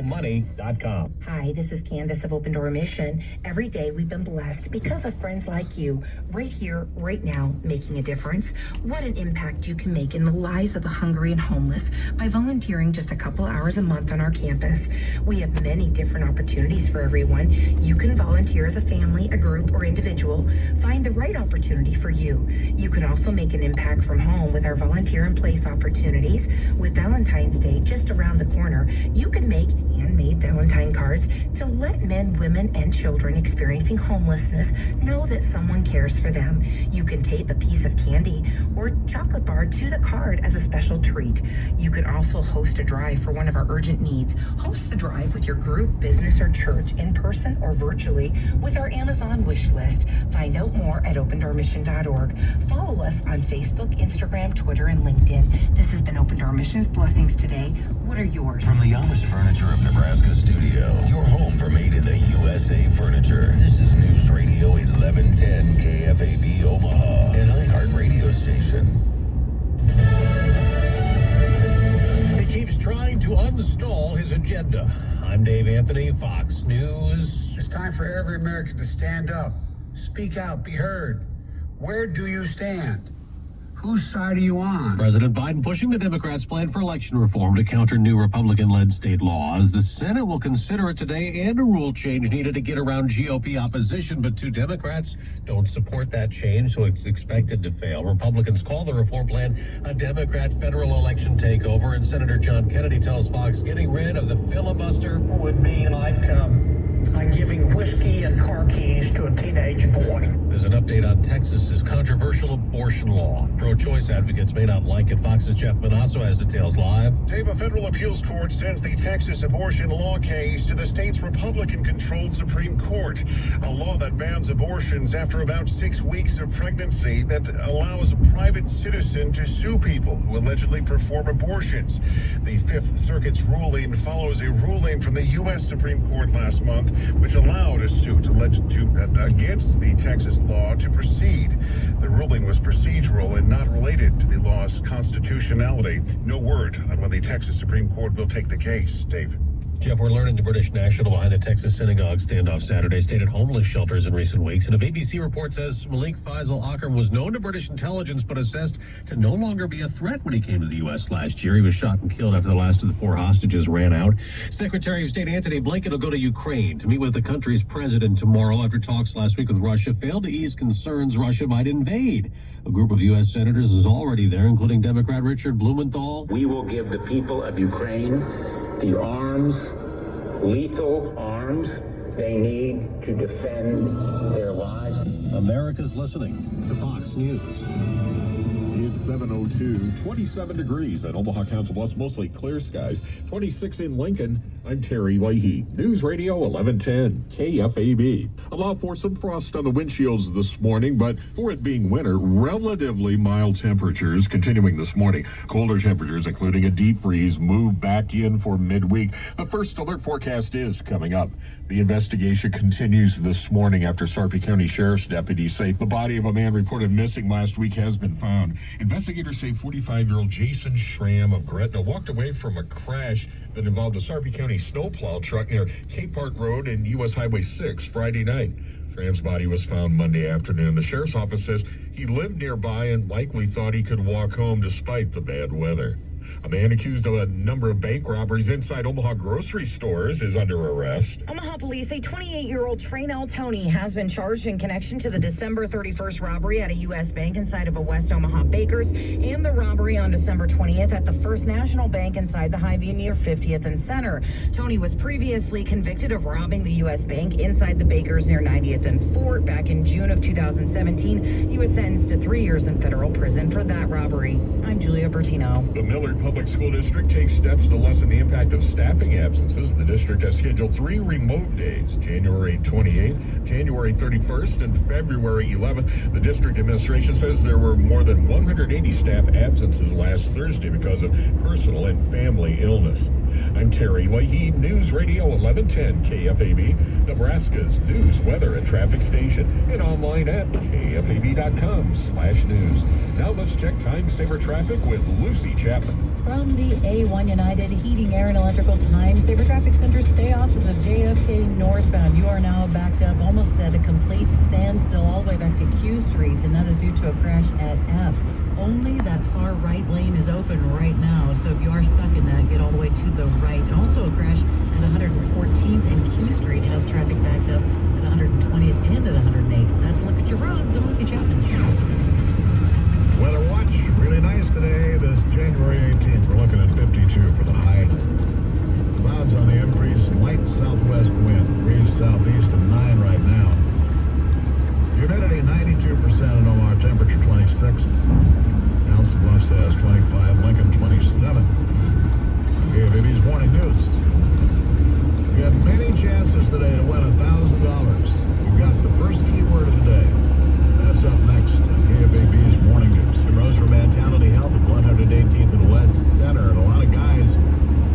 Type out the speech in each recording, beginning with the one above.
RealMoney.com. Hi, this is Candace of Open Door Mission. Every day we've been blessed because of friends like you, right here, right now, making a difference. What an impact you can make in the lives of the hungry and homeless by volunteering just a couple hours a month on our campus. We have many different opportunities for everyone. You can volunteer as a family, a group, or individual. Find the right opportunity for you. You can also make an impact from home with our volunteer in place opportunities. With Valentine's Day just around the corner, you can make handmade Valentine cards to let men, women, and children experiencing homelessness know that someone cares for them. You can tape a piece of candy or chocolate bar to the card as a special treat. You can also host a drive for one of our urgent needs. Host the drive with your group, business, or church in person or virtually with our Amazon wish list. Find out more at opendoormission.org. Follow us on Facebook, Instagram, Twitter, and LinkedIn. This has been Open Door Mission's Blessings Today. What are yours? From the Amish Furniture of Nebraska studio, your home for made in the USA furniture. This is News Radio 1110 KFAB Omaha, an iHeart radio station. He keeps trying to uninstall his agenda. I'm Dave Anthony, Fox News. It's time for every American to stand up, speak out, be heard. Where do you stand? Whose side are you on? President Biden pushing the Democrats' plan for election reform to counter new Republican-led state laws. The Senate will consider it today and a rule change needed to get around GOP opposition, but two Democrats don't support that change, so it's expected to fail. Republicans call the reform plan a Democrat federal election takeover, and Senator John Kennedy tells Fox getting rid of the filibuster would mean like I'm giving whiskey and car keys to a teenage boy. There's an update on Texas's controversial abortion law. Pro-choice advocates may not like it. Fox's Jeff Manasso has details live. Dave, a federal appeals court sends the Texas abortion law case to the state's Republican-controlled Supreme Court. A law that bans abortions after about 6 weeks of pregnancy, that allows a private citizen to sue people who allegedly perform abortions. The Fifth Circuit's ruling follows a ruling from the U.S. Supreme Court last month, which allowed a suit against the Texas law to proceed. The ruling was procedural and not related to the law's constitutionality. No word on when the Texas Supreme Court will take the case. Dave. Jeff, we're learning the British national behind the Texas synagogue standoff Saturday stayed at homeless shelters in recent weeks. And a BBC report says Malik Faisal Akram was known to British intelligence but assessed to no longer be a threat when he came to the U.S. last year. He was shot and killed after the last of the 4 hostages ran out. Secretary of State Antony Blinken will go to Ukraine to meet with the country's president tomorrow after talks last week with Russia failed to ease concerns Russia might invade. A group of U.S. senators is already there, including Democrat Richard Blumenthal. We will give the people of Ukraine the arms, lethal arms, they need to defend their lives. America's listening to Fox News. It's 7:02, 27 degrees at Omaha Council Bluffs, mostly clear skies. 26 in Lincoln. I'm Terry Leahy. News Radio 1110 KFAB. Allow for some frost on the windshields this morning, but for it being winter, relatively mild temperatures continuing this morning. Colder temperatures, including a deep freeze, move back in for midweek. The first alert forecast is coming up. The investigation continues this morning after Sarpy County Sheriff's deputies say the body of a man reported missing last week has been found. Investigators say 45-year-old Jason Schramm of Gretna walked away from a crash that involved a Sarpy County snowplow truck near Cape Park Road and U.S. Highway 6 Friday night. Schramm's body was found Monday afternoon. The sheriff's office says he lived nearby and likely thought he could walk home despite the bad weather. A man accused of a number of bank robberies inside Omaha grocery stores is under arrest. Omaha police say 28-year-old Traynell Tony has been charged in connection to the December 31st robbery at a U.S. bank inside of a West Omaha Baker's and the robbery on December 20th at the First National Bank inside the Highview near 50th and Center. Tony was previously convicted of robbing the U.S. bank inside the Baker's near 90th and Fort back in June of 2017. He was sentenced to 3 years in federal prison for that robbery. I'm Julia Bertino. The Millard Public School District takes steps to lessen the impact of staffing absences. The district has scheduled 3 remote days, January 28th, January 31st, and February 11th. The district administration says there were more than 180 staff absences last Thursday because of personal and family illness. I'm Terry Leahy, News Radio 1110 KFAB, Nebraska's news, weather, and traffic station, and online at kfab.com/news. Now let's check time-saver traffic with Lucy Chapman. From the A1 United Heating, Air, and Electrical Time Saver Traffic Center northbound, you are now backed up almost at a complete standstill all the way back to Q Street, and that is due to a crash at F. Only that far right lane is open right now, so if you are stuck in that, get all the way to the right. And also a crash at 114th and Q Street has traffic backed up at 120th and at 108th. That's a look at your roads. I'm Lucy Chapman. Weather watch, really nice today, this January 18th. We're looking at 52 for the high. Clouds on the increase, light southwest wind, breeze southeast at 9 right now. Humidity 92% in Omaha, temperature 26. Council Bluffs has 25, Lincoln 27. KFAB's morning news. You have many chances today to win $1,000. We've got the first keyword of the day. That's up next on KFAB's morning news. The Rose for Mentality Health at 118th and West Center, and a lot of guys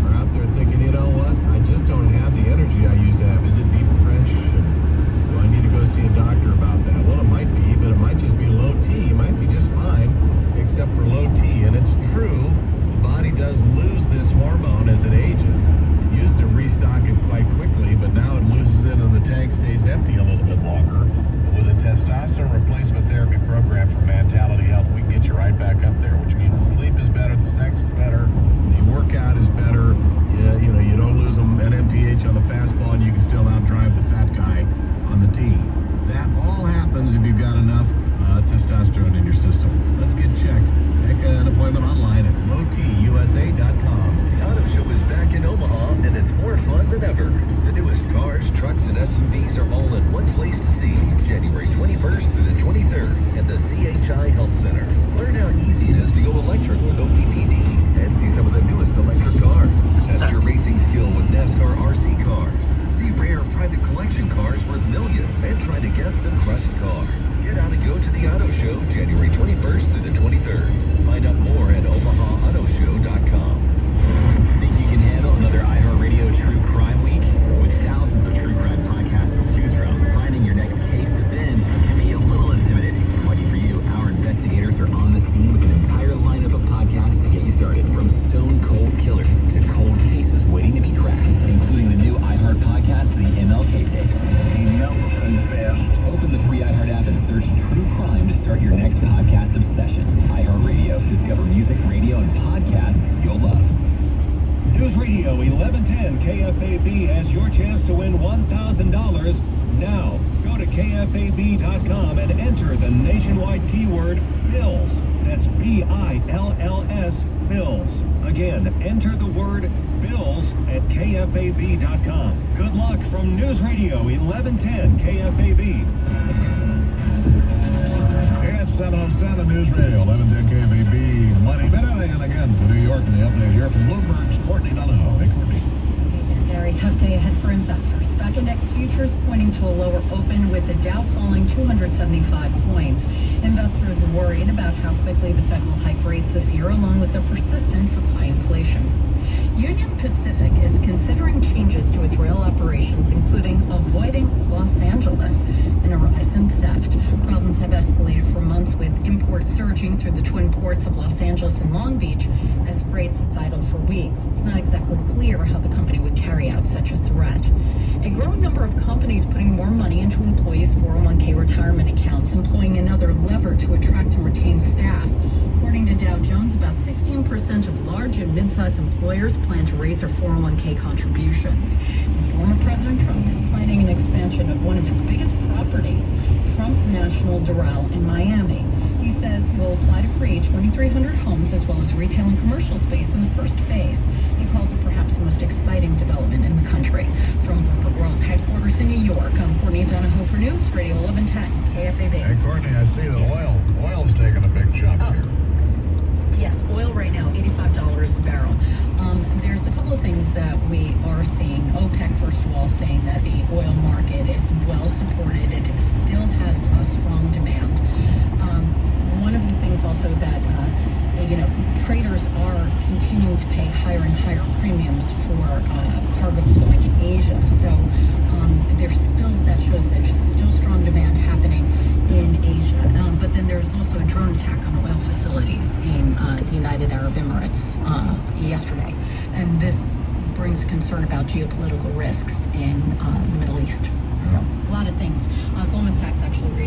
are out there thinking, you know what, I just don't have the energy I used to have. Is it deep fresh? Do I need to go see a doctor about that? Well, it might be, but it might just be low T. You might be just fine, except for low T. And it's true, the body does lose this hormone as it ages. It used to restock it quite quickly, but now it loses it and the tank stays empty a little bit longer. But with a testosterone replacement therapy program for Mentality Health, we can get you right back up there, which means the sleep is better, the sex is better, the workout is better. You know, you don't lose an MPH on the fastball, and you can still outdrive the fat guy on the tee. That all happens if you've got enough testosterone in your system. Let's get checked. Make an appointment online at lowtusa.com. The Auto Show is back in Omaha, and it's more fun than ever. The newest cars, trucks, and SUVs are all in one place to see. January 21st through the 23rd at the CHI Health Center. Learn how easy it is to go electric with OPPD and see some of the newest electric cars. Test your racing skill with NASCAR RC cars. See rare private collection cars worth millions and try to guess the crushed car. Get out and go to the Auto Show January 21st through the 23rd. Find out more at OmahaAutoShow.com. Think you can handle another iHeartRadio True Crime Week? With thousands of true crime podcasts to choose from, finding your next case to binge can be a little intimidating. Lucky for you, our investigators are on the scene with an entire lineup of podcasts to get you started, from stone cold killers to cold cases waiting to be cracked, including the new iHeart podcast, The MLK Case. Open the free iHeart app and search True Crime to start your next podcast obsession. iHeartRadio. Discover music, radio, and podcasts you'll love. News Radio 1110 KFAB has your chance to win $1,000 now. Go to KFAB.com and enter the nationwide keyword BILLS. That's BILLS, BILLS. Again, enter the word BILLS at KFAB.com. Good luck from News Radio 1110 KFAB. It's 707 News Radio, 1110 KFAB, Money Minute, and again to New York, and the update here from Bloomberg's Courtney Donahoe. Hey, Courtney. Very tough day ahead for investors. Stock index futures pointing to a lower open with the Dow falling 275 points. Investors are worried about how quickly the Fed will hike rates this year, along with the persistence of high inflation. Union Pacific is considering changes to its rail operations, including avoiding Los Angeles and a rise in theft. Problems have escalated for months, with imports surging through the twin ports of Los Angeles and Long Beach as freight sits idle for weeks. It's not exactly clear how the company would carry out such a threat. A growing number of companies putting more money into employees' 401k retirement accounts, employing another lever to attract and retain staff. According to Dow Jones, about 16% of large and mid-sized employers plan to raise their 401k contributions. And former President Trump is planning an expansion of one of his biggest properties, Trump National Doral in Miami. He says he will apply to create 2,300 homes as well as retail and commercial space in the first phase. He calls it perhaps the most exciting development in the country. From corporate world headquarters in New York, I'm Courtney Donahoe for News Radio 1110 KFAB. Hey, Courtney, I see that oil's taking a big jump here. Yes, oil right now, $85 a barrel. There's a couple of things that we are seeing. OPEC, first of all, saying that the oil market is well supported and it still has a strong demand. One of the things also that, traders are continuing to pay higher and higher premiums for cargoes going to Asia. So that shows there's still strong demand happening in Asia. But then there's also a drone attack on oil facilities in the United Arab Emirates yesterday. And this brings concern about geopolitical risks in the Middle East. So, a lot of things. Goldman Sachs actually